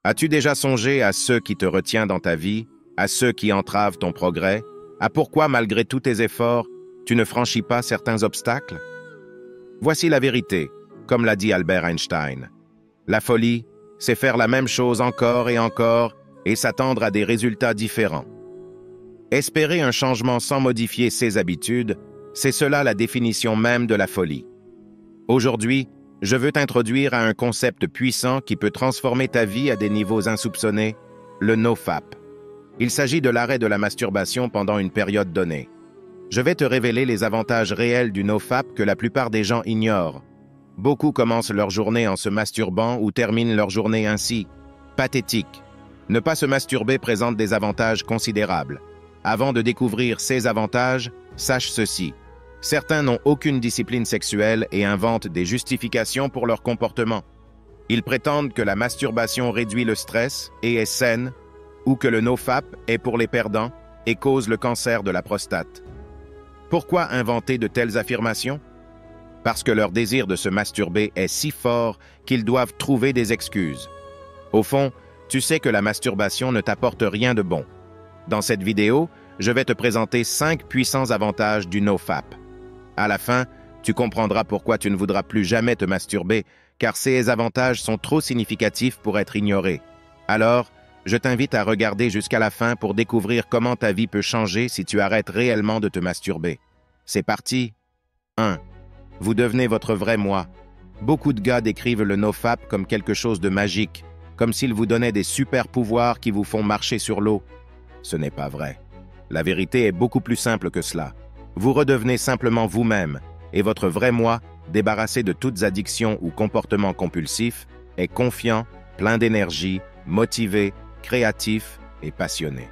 As-tu déjà songé à ceux qui te retiennent dans ta vie, à ceux qui entravent ton progrès, à pourquoi, malgré tous tes efforts, tu ne franchis pas certains obstacles? Voici la vérité, comme l'a dit Albert Einstein. La folie, c'est faire la même chose encore et s'attendre à des résultats différents. Espérer un changement sans modifier ses habitudes, c'est cela la définition même de la folie. Aujourd'hui, je veux t'introduire à un concept puissant qui peut transformer ta vie à des niveaux insoupçonnés, le NoFap. Il s'agit de l'arrêt de la masturbation pendant une période donnée. Je vais te révéler les avantages réels du NoFap que la plupart des gens ignorent. Beaucoup commencent leur journée en se masturbant ou terminent leur journée ainsi. Pathétique. Ne pas se masturber présente des avantages considérables. Avant de découvrir ces avantages, sache ceci. Certains n'ont aucune discipline sexuelle et inventent des justifications pour leur comportement. Ils prétendent que la masturbation réduit le stress et est saine, ou que le NoFap est pour les perdants et cause le cancer de la prostate. Pourquoi inventer de telles affirmations? Parce que leur désir de se masturber est si fort qu'ils doivent trouver des excuses. Au fond, tu sais que la masturbation ne t'apporte rien de bon. Dans cette vidéo, je vais te présenter 5 puissants avantages du NoFap. À la fin, tu comprendras pourquoi tu ne voudras plus jamais te masturber, car ces avantages sont trop significatifs pour être ignorés. Alors, je t'invite à regarder jusqu'à la fin pour découvrir comment ta vie peut changer si tu arrêtes réellement de te masturber. C'est parti! 1. Vous devenez votre vrai moi. Beaucoup de gars décrivent le NoFap comme quelque chose de magique, comme s'il vous donnait des super pouvoirs qui vous font marcher sur l'eau. Ce n'est pas vrai. La vérité est beaucoup plus simple que cela. Vous redevenez simplement vous-même, et votre vrai moi, débarrassé de toutes addictions ou comportements compulsifs, est confiant, plein d'énergie, motivé, créatif et passionné.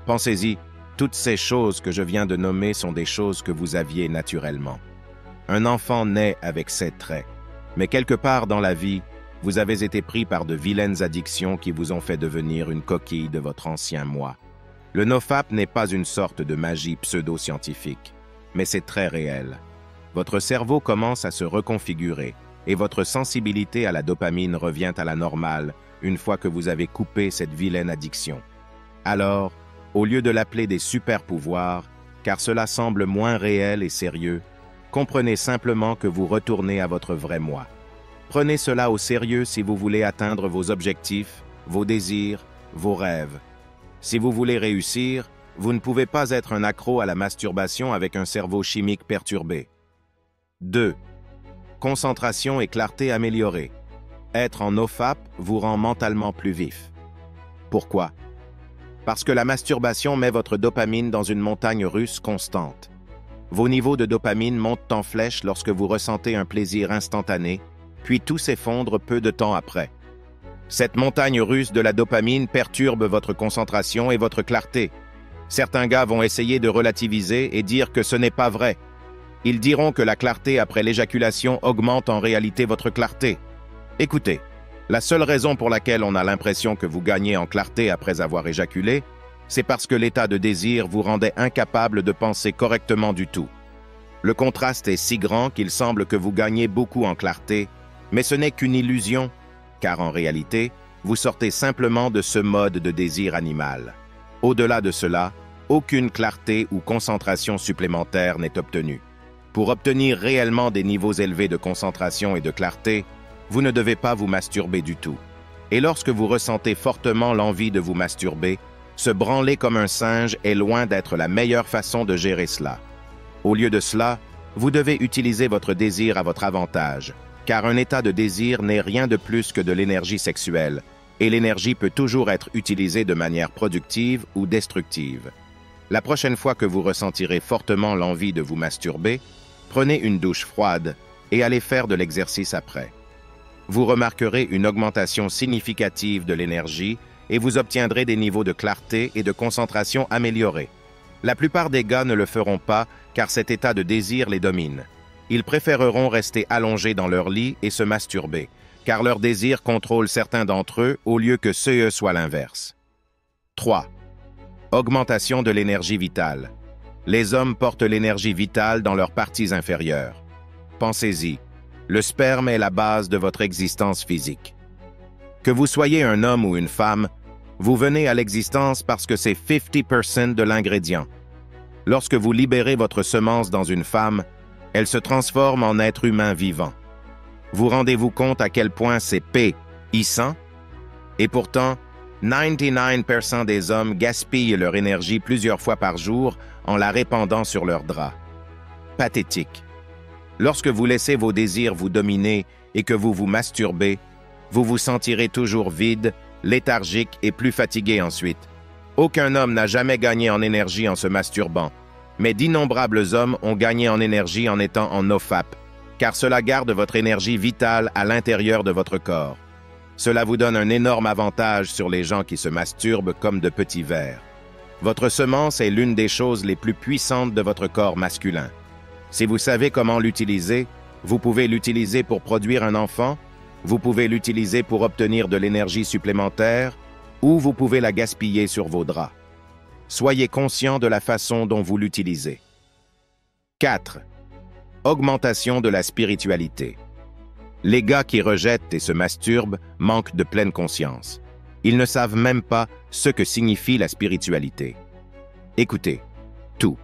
Pensez-y, toutes ces choses que je viens de nommer sont des choses que vous aviez naturellement. Un enfant naît avec ces traits, mais quelque part dans la vie, vous avez été pris par de vilaines addictions qui vous ont fait devenir une coquille de votre ancien moi. Le NoFap n'est pas une sorte de magie pseudo-scientifique, mais c'est très réel. Votre cerveau commence à se reconfigurer et votre sensibilité à la dopamine revient à la normale une fois que vous avez coupé cette vilaine addiction. Alors, au lieu de l'appeler des super-pouvoirs, car cela semble moins réel et sérieux, comprenez simplement que vous retournez à votre vrai moi. Prenez cela au sérieux si vous voulez atteindre vos objectifs, vos désirs, vos rêves. Si vous voulez réussir, vous ne pouvez pas être un accro à la masturbation avec un cerveau chimique perturbé. 2. Concentration et clarté améliorée. Être en NoFap vous rend mentalement plus vif. Pourquoi? Parce que la masturbation met votre dopamine dans une montagne russe constante. Vos niveaux de dopamine montent en flèche lorsque vous ressentez un plaisir instantané, puis tout s'effondre peu de temps après. Cette montagne russe de la dopamine perturbe votre concentration et votre clarté. Certains gars vont essayer de relativiser et dire que ce n'est pas vrai. Ils diront que la clarté après l'éjaculation augmente en réalité votre clarté. Écoutez, la seule raison pour laquelle on a l'impression que vous gagnez en clarté après avoir éjaculé, c'est parce que l'état de désir vous rendait incapable de penser correctement du tout. Le contraste est si grand qu'il semble que vous gagnez beaucoup en clarté, mais ce n'est qu'une illusion, car en réalité, vous sortez simplement de ce mode de désir animal. Au-delà de cela, aucune clarté ou concentration supplémentaire n'est obtenue. Pour obtenir réellement des niveaux élevés de concentration et de clarté, vous ne devez pas vous masturber du tout. Et lorsque vous ressentez fortement l'envie de vous masturber, se branler comme un singe est loin d'être la meilleure façon de gérer cela. Au lieu de cela, vous devez utiliser votre désir à votre avantage, car un état de désir n'est rien de plus que de l'énergie sexuelle, et l'énergie peut toujours être utilisée de manière productive ou destructive. La prochaine fois que vous ressentirez fortement l'envie de vous masturber, prenez une douche froide et allez faire de l'exercice après. Vous remarquerez une augmentation significative de l'énergie et vous obtiendrez des niveaux de clarté et de concentration améliorés. La plupart des gars ne le feront pas car cet état de désir les domine. Ils préféreront rester allongés dans leur lit et se masturber, car leur désir contrôle certains d'entre eux au lieu que ce soit l'inverse. 3. Augmentation de l'énergie vitale. Les hommes portent l'énergie vitale dans leurs parties inférieures. Pensez-y, le sperme est la base de votre existence physique. Que vous soyez un homme ou une femme, vous venez à l'existence parce que c'est 50% de l'ingrédient. Lorsque vous libérez votre semence dans une femme, elle se transforme en être humain vivant. Vous rendez-vous compte à quel point c'est puissant? Et pourtant, 99% des hommes gaspillent leur énergie plusieurs fois par jour en la répandant sur leurs draps. Pathétique. Lorsque vous laissez vos désirs vous dominer et que vous vous masturbez, vous vous sentirez toujours vide, léthargique et plus fatigué ensuite. Aucun homme n'a jamais gagné en énergie en se masturbant, mais d'innombrables hommes ont gagné en énergie en étant en nofap, car cela garde votre énergie vitale à l'intérieur de votre corps. Cela vous donne un énorme avantage sur les gens qui se masturbent comme de petits vers. Votre semence est l'une des choses les plus puissantes de votre corps masculin. Si vous savez comment l'utiliser, vous pouvez l'utiliser pour produire un enfant, vous pouvez l'utiliser pour obtenir de l'énergie supplémentaire, ou vous pouvez la gaspiller sur vos draps. Soyez conscient de la façon dont vous l'utilisez. 4. Augmentation de la spiritualité. Les gars qui rejettent et se masturbent manquent de pleine conscience. Ils ne savent même pas ce que signifie la spiritualité. Écoutez, tout.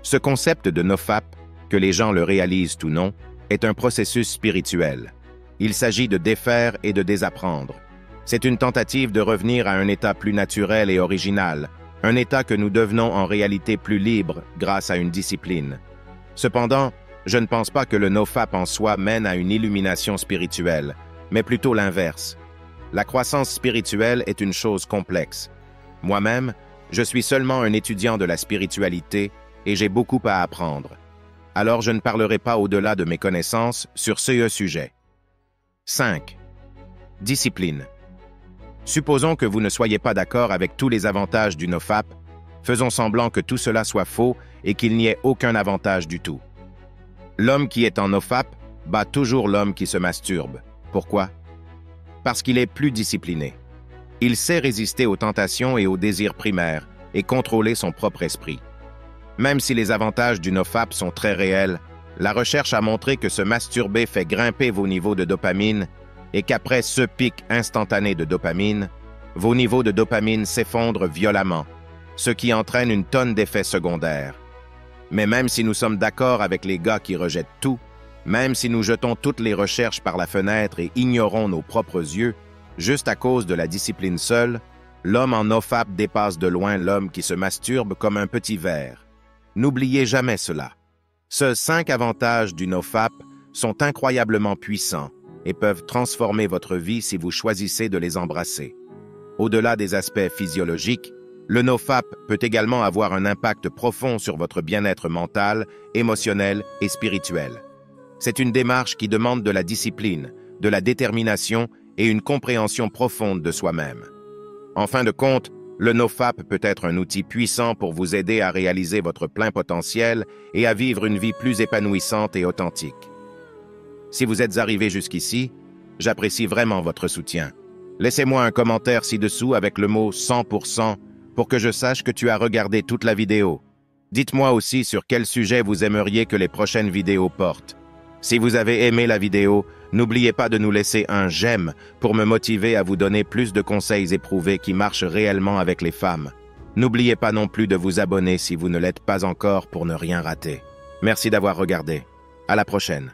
Ce concept de nofap, que les gens le réalisent ou non, est un processus spirituel. Il s'agit de défaire et de désapprendre. C'est une tentative de revenir à un état plus naturel et original, un état que nous devenons en réalité plus libre grâce à une discipline. Cependant, je ne pense pas que le nofap en soi mène à une illumination spirituelle, mais plutôt l'inverse. La croissance spirituelle est une chose complexe. Moi-même, je suis seulement un étudiant de la spiritualité et j'ai beaucoup à apprendre. Alors je ne parlerai pas au-delà de mes connaissances sur ce sujet. 5. Discipline. Supposons que vous ne soyez pas d'accord avec tous les avantages du nofap, faisons semblant que tout cela soit faux et qu'il n'y ait aucun avantage du tout. L'homme qui est en nofap bat toujours l'homme qui se masturbe. Pourquoi? Parce qu'il est plus discipliné. Il sait résister aux tentations et aux désirs primaires et contrôler son propre esprit. Même si les avantages du nofap sont très réels, la recherche a montré que se masturber fait grimper vos niveaux de dopamine et qu'après ce pic instantané de dopamine, vos niveaux de dopamine s'effondrent violemment, ce qui entraîne une tonne d'effets secondaires. Mais même si nous sommes d'accord avec les gars qui rejettent tout, même si nous jetons toutes les recherches par la fenêtre et ignorons nos propres yeux, juste à cause de la discipline seule, l'homme en nofap dépasse de loin l'homme qui se masturbe comme un petit ver. N'oubliez jamais cela. Ces 5 avantages du nofap sont incroyablement puissants et peuvent transformer votre vie si vous choisissez de les embrasser. Au-delà des aspects physiologiques, le nofap peut également avoir un impact profond sur votre bien-être mental, émotionnel et spirituel. C'est une démarche qui demande de la discipline, de la détermination et une compréhension profonde de soi-même. En fin de compte, le nofap peut être un outil puissant pour vous aider à réaliser votre plein potentiel et à vivre une vie plus épanouissante et authentique. Si vous êtes arrivé jusqu'ici, j'apprécie vraiment votre soutien. Laissez-moi un commentaire ci-dessous avec le mot 100% pour que je sache que tu as regardé toute la vidéo. Dites-moi aussi sur quel sujet vous aimeriez que les prochaines vidéos portent. Si vous avez aimé la vidéo, n'oubliez pas de nous laisser un j'aime pour me motiver à vous donner plus de conseils éprouvés qui marchent réellement avec les femmes. N'oubliez pas non plus de vous abonner si vous ne l'êtes pas encore pour ne rien rater. Merci d'avoir regardé. À la prochaine.